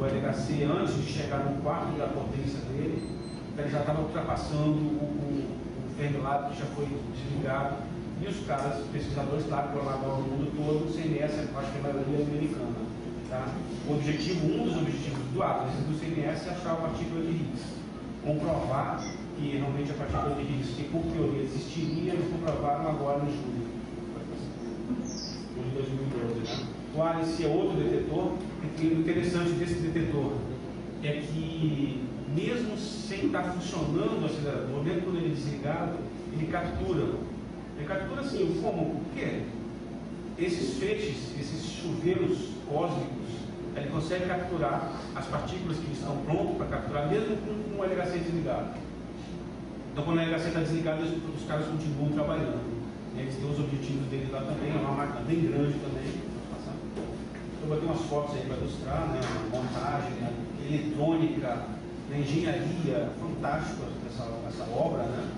LHC, antes de chegar no quarto da potência dele, ele já estava ultrapassando o Fermilab, que já foi desligado, e os caras, pesquisadores lá, que foram lá no mundo todo, o CNS, acho que a maioria é americana. Tá? Um dos objetivos do Atlas e do CNS é achar a partícula de Higgs, comprovar que realmente a partícula de Higgs, que por teoria existiria, eles comprovaram agora em julho de 2012. Né? O ALICE é outro detetor, e o interessante desse detetor é que, mesmo sem estar funcionando o acelerador, mesmo quando ele é desligado, ele captura. Ele captura assim, como? Por quê? Esses feixes, esses chuveiros cósmicos, ele consegue capturar as partículas que estão prontas para capturar, mesmo com o LHC desligado. Então, quando o LHC está desligado, os caras continuam trabalhando. Eles têm os objetivos deles lá também, é uma máquina bem grande também. Eu botei umas fotos aí para ilustrar, né? Montagem, né? Eletrônica, né? Engenharia, fantástico essa obra, né?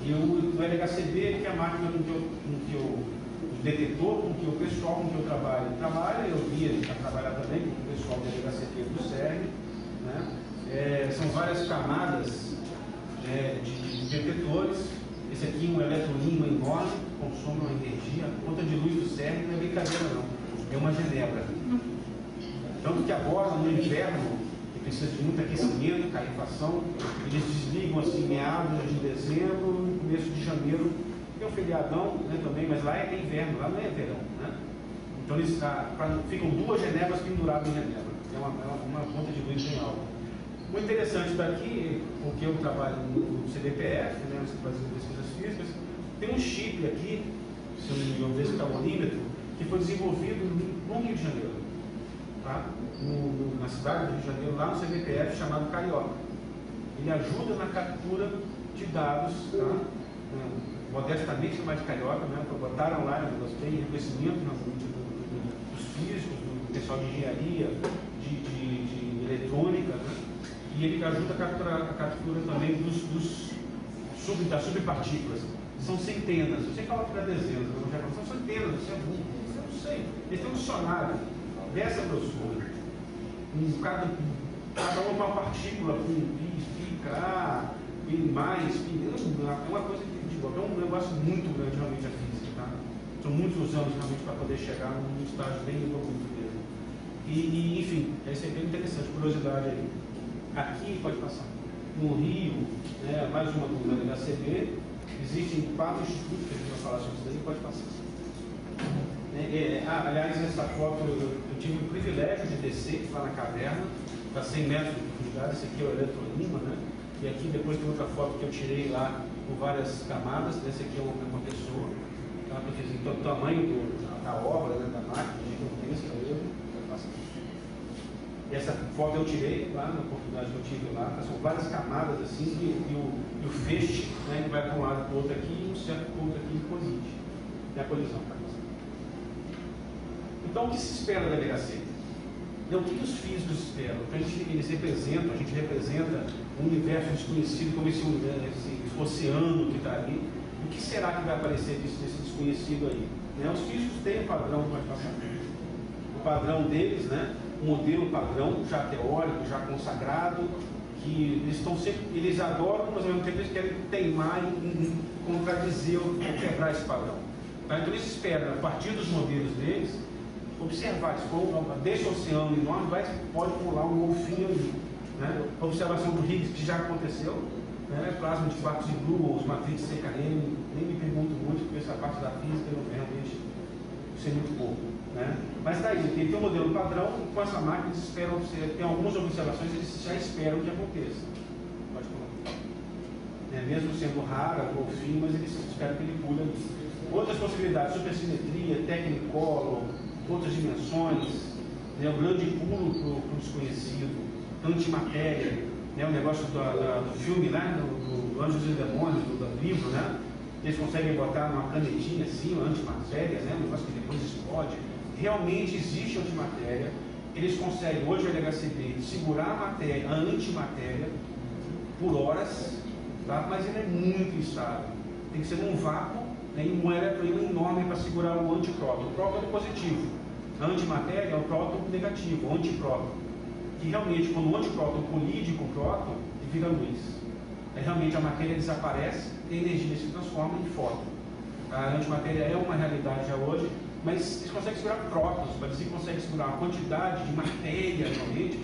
E o LHCb, que é a máquina o detetor com que o pessoal com que eu trabalha, eu via trabalhar também com o pessoal do LHCb do CERN, né? São várias camadas de detetores. Esse aqui é um eletroímã enorme, consome uma energia, a conta de luz do CERN não é brincadeira não, é uma genebra. Tanto que agora, no inverno, que precisa de muito aquecimento, calefação, eles desligam assim meados de dezembro, começo de janeiro, tem um feriadão, né, também, mas lá é inverno, lá não é verão, né? Então eles ficam duas genebras penduradas em genebra, é uma conta de luz bem alta. O interessante daqui, porque eu trabalho no CDPF, né, no Centro Brasileiro de Pesquisas Físicas, tem um chip aqui, se eu não me engano, desse carbonímetro, que foi desenvolvido no Rio de Janeiro, tá? Na cidade do Rio de Janeiro, lá no CDPF, chamado Carioca. Ele ajuda na captura de dados, tá? Modestamente chamado de Carioca, né? Botaram lá, tem reconhecimento dos físicos, do pessoal de engenharia, de eletrônica, né? E ele ajuda a captura também das subpartículas. São centenas, eu sei que fala que era dezenas, são centenas, eu não sei. Eles têm um dicionário dessa grossura, cada uma partícula com pi, K, pi mais, pi, é uma coisa é um negócio muito grande realmente a física, tá? São muitos anos realmente para poder chegar num estágio bem evoluído mesmo. E enfim, isso é bem interessante, curiosidade aí. Aqui, pode passar, no Rio, né, mais uma do LHCb, existem 4 institutos que a gente vai falar sobre isso daí, pode passar. Aliás, essa foto eu tive o privilégio de descer lá na caverna, para 100 metros de profundidade. Esse aqui é o eletroímã, né? E aqui depois tem outra foto que eu tirei lá com várias camadas. Esse aqui é uma pessoa, tá? Então, o tamanho da obra, né, da máquina, gigantesca mesmo. E essa foto eu tirei lá na oportunidade que eu tive lá, são várias camadas assim, e o feixe, né, que vai para um lado e para o outro aqui, e um certo ponto aqui colide. É a colisão. Então, o que se espera da LHC? Então, o que os físicos esperam? Então, a gente representa um universo desconhecido, como esse oceano que está ali. O que será que vai aparecer desse desconhecido aí? Né? Os físicos têm um padrão, o padrão deles, né? Um modelo padrão, já teórico, já consagrado, que eles adoram, mas ao mesmo tempo eles querem teimar em contradizer ou quebrar esse padrão. Tá? Então eles esperam, a partir dos modelos deles, observar, desse oceano enorme, pode pular um golfinho ali. Né? A observação do Higgs, que já aconteceu, né? Plasma de quartos de gluons, matriz CKM, nem me pergunto muito, porque essa parte da física eu realmente sei muito pouco. Né? Mas está aí, tem um modelo padrão, com essa máquina eles esperam, tem algumas observações, eles já esperam que aconteça. Pode falar. Mesmo sendo rara, golfinho, mas eles esperam que ele pule ali. Outras possibilidades, supersimetria, Technicolor, outras dimensões, né? O grande pulo para o desconhecido, antimatéria, né? O negócio do filme lá, do Anjos e Demônios, do livro, né? Eles conseguem botar uma canetinha assim, uma antimatéria, né? Um negócio que depois explode. Realmente existe antimatéria, eles conseguem, hoje o LHCb, segurar a matéria, a antimatéria, por horas, tá? Mas ele é muito instável. Tem que ser num vácuo, né? E um eletroímã enorme para segurar o antipróton. O próton é positivo, A antimatéria é o próton negativo, o antipróton, que realmente, quando o antipróton colide com o próton, vira luz. Aí realmente a matéria desaparece e a energia se transforma em fóton. A antimatéria é uma realidade já hoje, mas eles conseguem segurar prótons, para dizer que conseguem segurar uma quantidade de matéria realmente,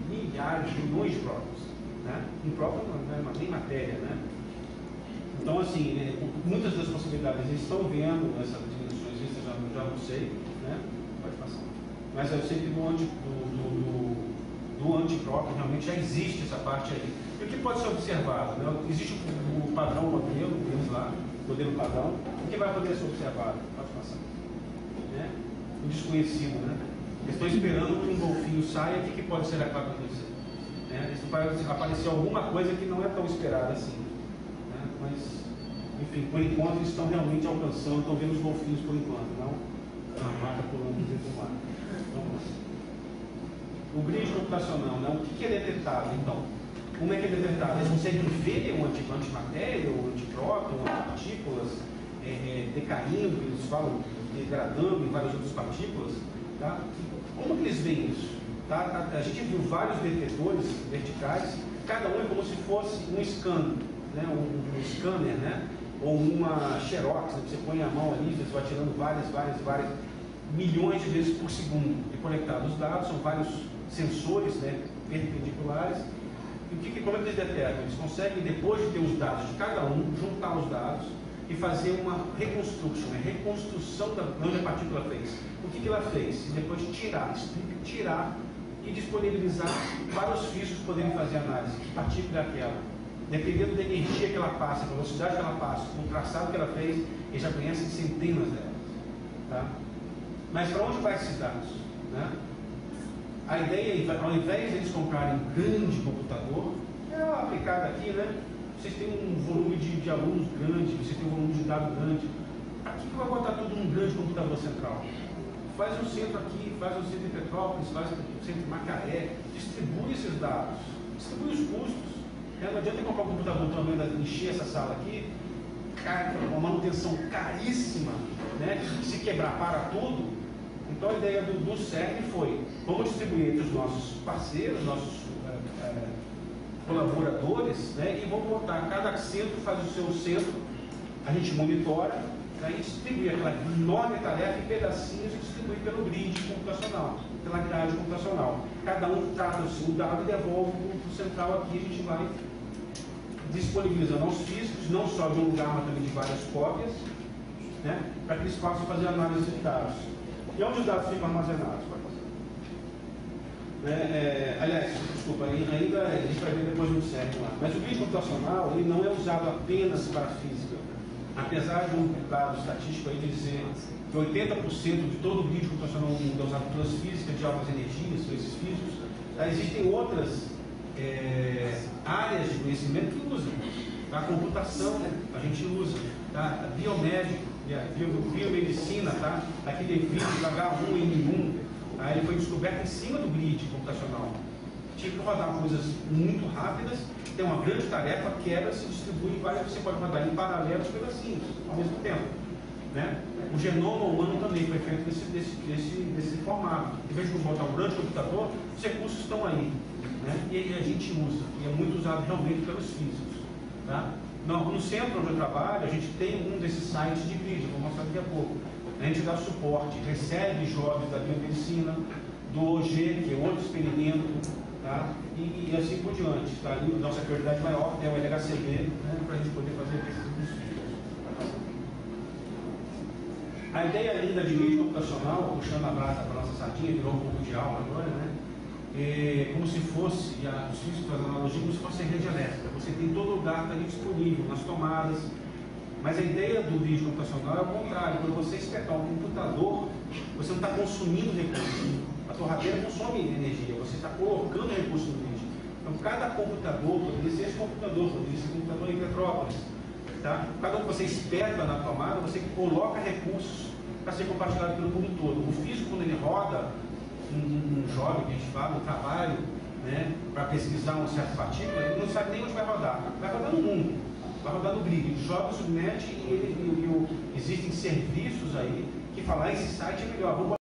milhares, milhões de prótons. Né? Um próton não é nem matéria, né? Então, assim, muitas das possibilidades eles estão vendo essas dimensões, isso eu já não sei, né? Pode passar. Mas eu sei que do antipróton realmente já existe essa parte aí. E o que pode ser observado? Né? Existe o padrão modelo, temos lá, modelo padrão. O que vai poder ser observado? Pode passar. Né? O desconhecido, né? Eles estão esperando que um golfinho saia, o que pode ser que vai acontecer? Né? Vai aparecer alguma coisa que não é tão esperada assim. Né? Mas, enfim, por enquanto eles estão realmente alcançando, estão vendo os golfinhos por enquanto, não a vaca pulando dentro do mar. Vamos lá. O grid computacional, né? O que é detectado, então? Como é que é detectado? Eles conseguem ver o antimatéria, o antipróton, partículas decaindo, eles falam degradando em várias outras partículas. Tá? Como que eles veem isso? Tá? A gente viu vários detectores verticais, cada um é como se fosse um scanner, né? um scanner, né? Ou uma xerox, né? Você põe a mão ali, você vai tirando várias milhões de vezes por segundo e conectado os dados, são vários sensores, né, perpendiculares. E como é que eles detectam? Eles conseguem, depois de ter os dados de cada um, juntar os dados e fazer uma reconstrução da onde a partícula fez. O que ela fez? E depois tirar e disponibilizar para os físicos poderem fazer análise. Que partícula é aquela? Dependendo da energia que ela passa, da velocidade que ela passa, do traçado que ela fez, eles já conhecem centenas delas. Tá? Mas para onde vai esses dados? Né? A ideia é, ao invés de eles comprarem um grande computador, aplicado aqui, né? Vocês têm um volume de alunos grande, vocês têm um volume de dados grande. Aqui que vai botar tudo num grande computador central? Faz um centro aqui, faz um centro em Petrópolis, faz um centro em Macaé, distribui esses dados, distribui os custos. Não adianta comprar um computador também, encher essa sala aqui, uma manutenção caríssima, né? Se quebrar para tudo. Então a ideia do CERN foi, vamos distribuir entre os nossos parceiros, nossos colaboradores, né? E vamos botar, cada centro faz o seu centro, a gente monitora, né? E distribui aquela enorme tarefa em pedacinhos e distribui pelo grid computacional, pela grade computacional. Cada um trata o seu dado e devolve para o central aqui, a gente vai disponibilizando aos físicos, não só de um lugar, mas também de várias cópias, né? Para que eles possam fazer análise de dados. E onde os dados ficam armazenados? Aliás, desculpa, ainda a gente vai ver depois no CERN lá. Mas o grid computacional ele não é usado apenas para a física. Apesar de um dado estatístico aí de dizer que 80% de todo o grid computacional no mundo é usado pelas físicas de altas energias, por esses físicos, existem outras áreas de conhecimento que usam. A computação a gente usa, tá? A biomédica, biomedicina, tá? Aquele vírus H1N1, tá? Ele foi descoberto em cima do grid computacional. Tinha que rodar coisas muito rápidas, tem uma grande tarefa, quebra, se distribui em várias, você pode rodar em paralelo os pedacinhos, ao mesmo tempo. Né? O genoma humano também foi feito desse formato. Em vez de botar um grande computador, os recursos estão aí. Né? E a gente usa, e é muito usado realmente pelos físicos. Tá? No centro onde eu trabalho, a gente tem um desses sites de grid, vou mostrar daqui a pouco. A gente dá suporte, recebe jovens da biomedicina, do OG, que é outro experimento, tá? E assim por diante. Tá? E nossa prioridade maior é o LHCb, né? Para a gente poder fazer pesquisa dos físicos. A ideia ainda de grid computacional, puxando a brasa para a nossa sardinha, virou um pouco de aula agora, né? Como se fosse, os físicos fazem analogia, como se fosse a rede elétrica. Você tem todo o dado ali disponível, nas tomadas. Mas a ideia do grid computacional é o contrário. Quando você espetar um computador, você não está consumindo recursos. A torradeira consome energia, você está colocando recursos no grid. Então, cada computador, poderia ser esse computador, poderia ser esse computador em Petrópolis. Tá? Cada um que você espeta na tomada, você coloca recursos para ser compartilhado pelo mundo todo. O físico, quando ele roda um jovem, que a gente fala, um trabalho, né, para pesquisar uma certa partícula, ele não sabe nem onde vai rodar. Vai rodar no mundo, vai rodar no grid. Ele joga o subnet e existem serviços aí que falam, esse site é melhor, vamos